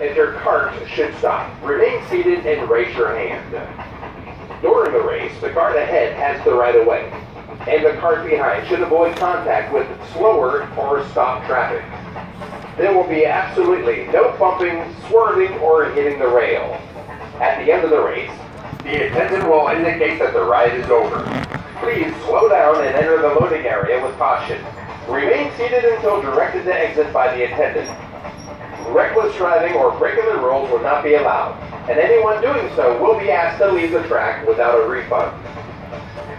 and your cart should stop. Remain seated and raise your hand. During the race, the cart ahead has the right of way, and the cart behind should avoid contact with slower or stop traffic. There will be absolutely no bumping, swerving, or hitting the rail. At the end of the race, the attendant will indicate that the ride is over. Please slow down and enter the loading area with caution. Remain seated until directed to exit by the attendant. Reckless driving or breaking the rules will not be allowed, and anyone doing so will be asked to leave the track without a refund.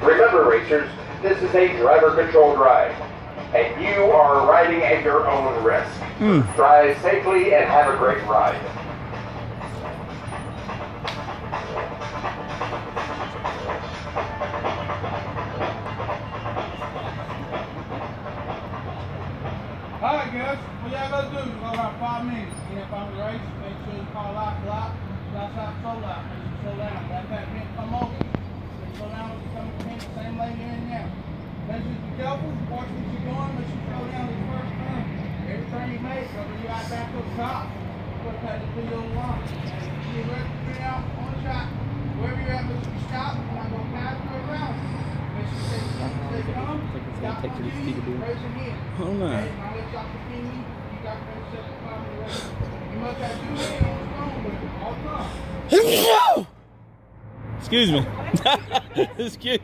Remember, racers, this is a driver-controlled ride, and you are riding at your own risk. Drive safely and have a great ride. Alright guys, what y'all gonna do? You got about 5 minutes. Get up on the race, make sure you call out, block, outside, slow out. Make sure you slow down. That man come over. Slow down when you come in, the same lane you're in now. Make sure you be careful, watch what you're doing, make sure you slow down this first turn. Every turn you make, whether you out back to the top, put that to do your line. You're ready to bring out on the shot. Wherever you're at, make sure you stop. You're not gonna pass or around. Make sure you stay calm, stop on your knees, raise your hand. Hold on. Okay, now let's y'all continue. You got to finish up the climb of the race. You must have 2 hands on the phone with it all the time. Excuse me. Excuse me.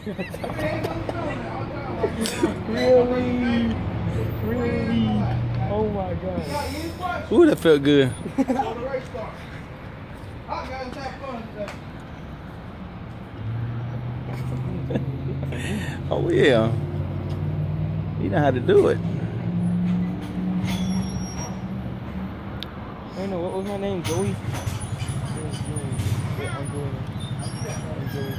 2 hands on the phone at all times. Really? Oh my God. You got any questions? Ooh, that felt good. Before the race starts. All right, guys, have fun today. Oh yeah. You know how to do it. I don't know, what was my name? Joey? Yeah, I'm Joey.